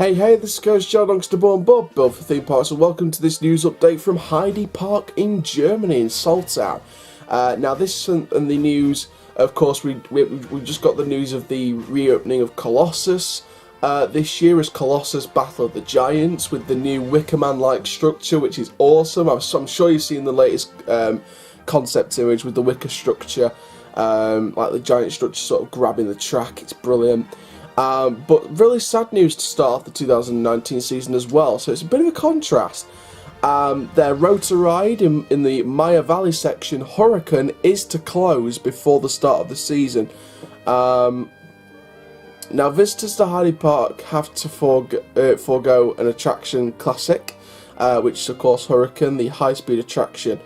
Hey, this is Coach John Longsterborn Bob, built for theme parks, and welcome to this news update from Heide Park in Germany, in Soltau. Now, this and the news, of course, we just got the news of the reopening of Colossus this year as Colossus Battle of the Giants with the new Wicker Man-like structure, which is awesome. I'm sure you've seen the latest concept image with the wicker structure, like the giant structure sort of grabbing the track. It's brilliant. But really sad news to start off the 2019 season as well, so it's a bit of a contrast. Their rotor ride in the Maya Valley section, Huracan, is to close before the start of the season. Now, visitors to Heide Park have to forego an attraction classic, which is of course Huracan, the high-speed attraction.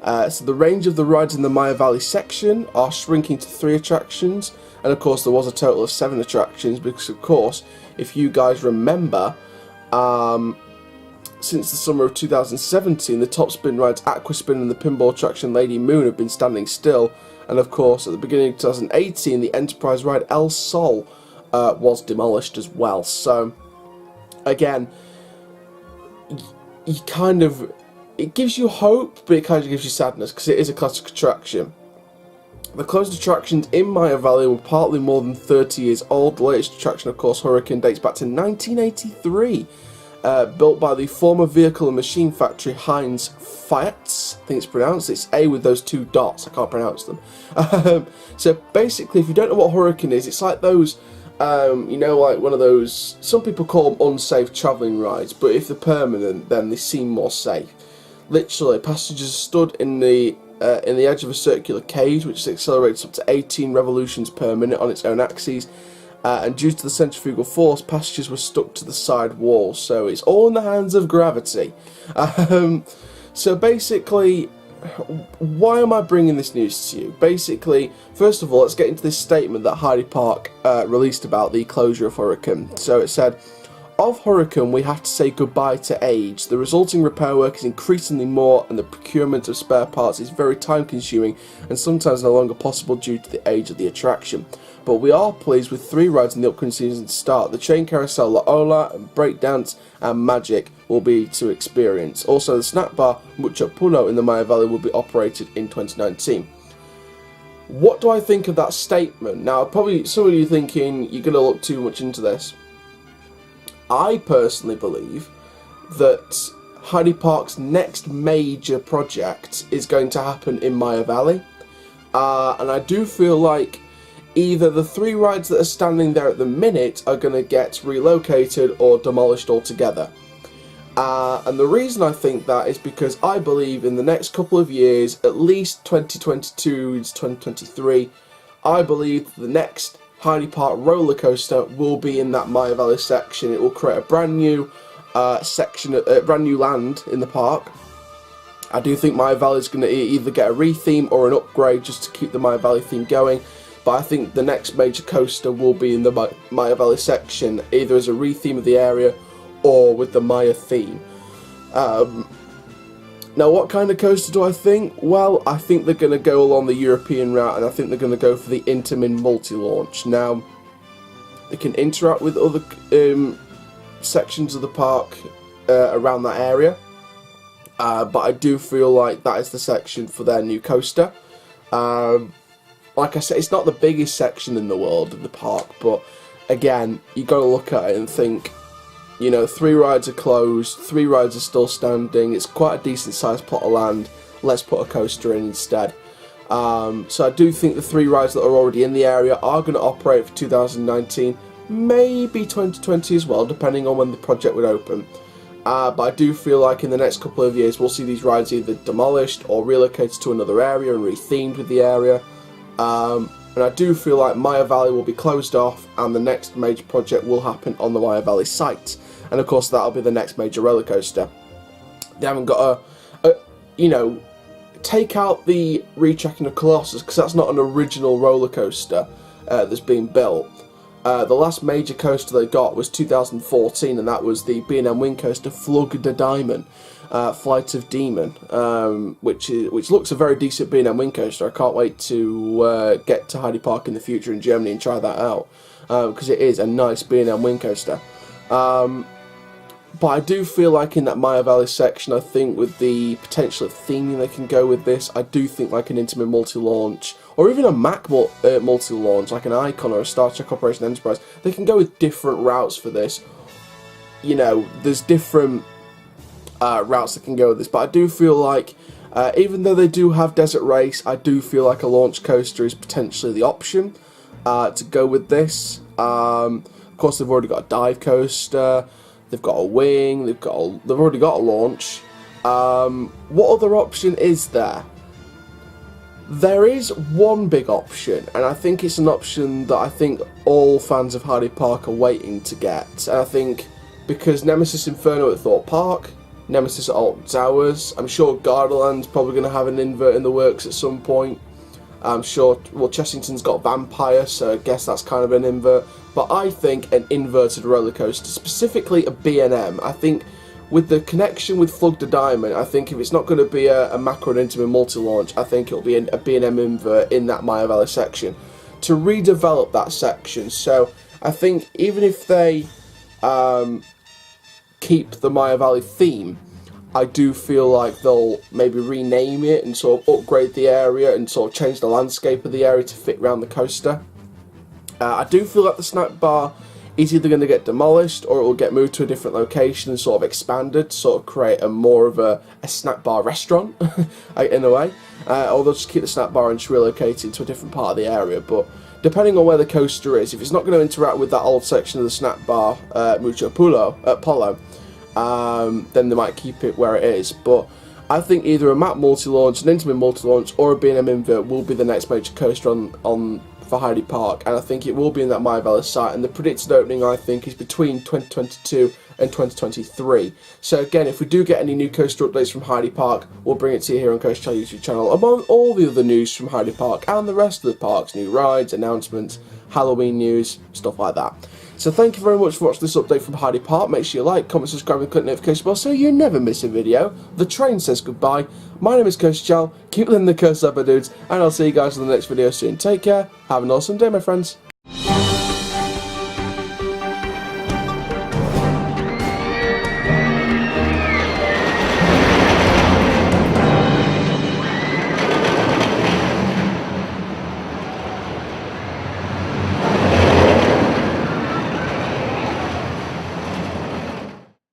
So the range of the rides in the Maya Valley section are shrinking to 3 attractions. And of course there was a total of 7 attractions because, of course, if you guys remember, since the summer of 2017, the top spin rides Aquaspin and the pinball attraction Lady Moon have been standing still. And of course, at the beginning of 2018, the Enterprise ride El Sol was demolished as well. So, again, it gives you hope, but it kind of gives you sadness because it is a classic attraction. The closed attractions in Maya Valley were partly more than 30 years old. The latest attraction, of course, Huracan, dates back to 1983, built by the former vehicle and machine factory Heinz Fiat. I think it's pronounced. It's A with those 2 dots. I can't pronounce them. So basically, if you don't know what Huracan is, it's like those, like one of those, some people call them unsafe travelling rides, but if they're permanent, then they seem more safe. Literally, passengers stood in the edge of a circular cage, which accelerates up to 18 revolutions per minute on its own axis, and due to the centrifugal force, passengers were stuck to the side walls, so it's all in the hands of gravity. So basically, why am I bringing this news to you? Basically, first of all, let's get into this statement that Heide Park released about the closure of Huracan. So it said, "Of Huracan, we have to say goodbye to age. The resulting repair work is increasingly more, and the procurement of spare parts is very time-consuming and sometimes no longer possible due to the age of the attraction. But we are pleased with 3 rides in the upcoming season to start. The Train Carousel, La Ola, and Breakdance and Magic will be to experience. Also, the snack bar, Mucho Pulo, in the Maya Valley will be operated in 2019. What do I think of that statement? Now, probably some of you thinking you're going to look too much into this. I personally believe that Heide Park's next major project is going to happen in Maya Valley, and I do feel like either the 3 rides that are standing there at the minute are going to get relocated or demolished altogether. And the reason I think that is because I believe in the next couple of years, at least 2022 to 2023, I believe the next Heide Park roller coaster will be in that Maya Valley section. It will create a brand new section, brand new land in the park. I do think Maya Valley is going to either get a retheme or an upgrade just to keep the Maya Valley theme going. But I think the next major coaster will be in the Maya Valley section, either as a retheme of the area or with the Maya theme. Now, what kind of coaster do I think? Well, I think they're going to go along the European route, and I think they're going to go for the Intermin multi-launch. Now, they can interact with other sections of the park around that area, but I do feel like that is the section for their new coaster. Like I said, it's not the biggest section in the world of the park, but again, you got to look at it and think, 3 rides are closed, 3 rides are still standing, it's quite a decent sized plot of land, let's put a coaster in instead. So I do think the 3 rides that are already in the area are going to operate for 2019, maybe 2020 as well, depending on when the project would open. But I do feel like in the next couple of years we'll see these rides either demolished or relocated to another area and rethemed with the area. And I do feel like Maya Valley will be closed off and the next major project will happen on the Maya Valley site. And of course that'll be the next major roller coaster. They haven't got take out the retracking of Colossus because that's not an original roller coaster that's being built. The last major coaster they got was 2014, and that was the B&M Wing coaster Flug der Diamond, Flight of Demon, which looks a very decent B&M Wing coaster. I can't wait to get to Heide Park in the future in Germany and try that out, because it is a nice B&M Wing coaster. But I do feel like in that Maya Valley section, I think with the potential of theming they can go with this, I do think like an Intamin multi-launch, or even a Mac multi-launch, like an Icon or a Star Trek Operation Enterprise, they can go with different routes for this. You know, there's different routes that can go with this, but I do feel like, even though they do have Desert Race, I do feel like a launch coaster is potentially the option to go with this. Of course, they've already got a dive coaster. They've got a wing, they've already got a launch. What other option is there? There is one big option, and I think it's an option that I think all fans of Heide Park are waiting to get. And I think because Nemesis Inferno at Thorpe Park, Nemesis at Alton Towers, I'm sure Gardaland's probably going to have an invert in the works at some point. I'm sure, well, Chessington's got Vampire, so I guess that's kind of an invert. But I think an inverted roller coaster, specifically a B&M, I think with the connection with Flug the Diamond, I think if it's not going to be a Macro and Intamin multi-launch, I think it'll be a B&M invert in that Maya Valley section to redevelop that section. So I think even if they keep the Maya Valley theme, I do feel like they'll maybe rename it and sort of upgrade the area and sort of change the landscape of the area to fit around the coaster. I do feel like the snack bar is either going to get demolished or it will get moved to a different location and sort of expanded to sort of create a more of a snack bar restaurant in a way. Or they'll just keep the snack bar and just relocate it to a different part of the area. But depending on where the coaster is, if it's not going to interact with that old section of the snack bar, Mucho Polo, then they might keep it where it is. But I think either a map multi-launch, an Intamin multi-launch, or a B&M invert will be the next major coaster on for Heide Park, and I think it will be in that Maya Valley site, and the predicted opening I think is between 2022 and 2023. So again, if we do get any new coaster updates from Heide Park, we'll bring it to you here on Coaster Channel YouTube channel, among all the other news from Heide Park and the rest of the parks, new rides, announcements, Halloween news, stuff like that. So thank you very much for watching this update from Heide Park. Make sure you like, comment, subscribe and click the notification bell so you never miss a video. The train says goodbye. My name is Coaster Chal. Keep living the coaster up, my dudes, and I'll see you guys in the next video soon. Take care. Have an awesome day, my friends.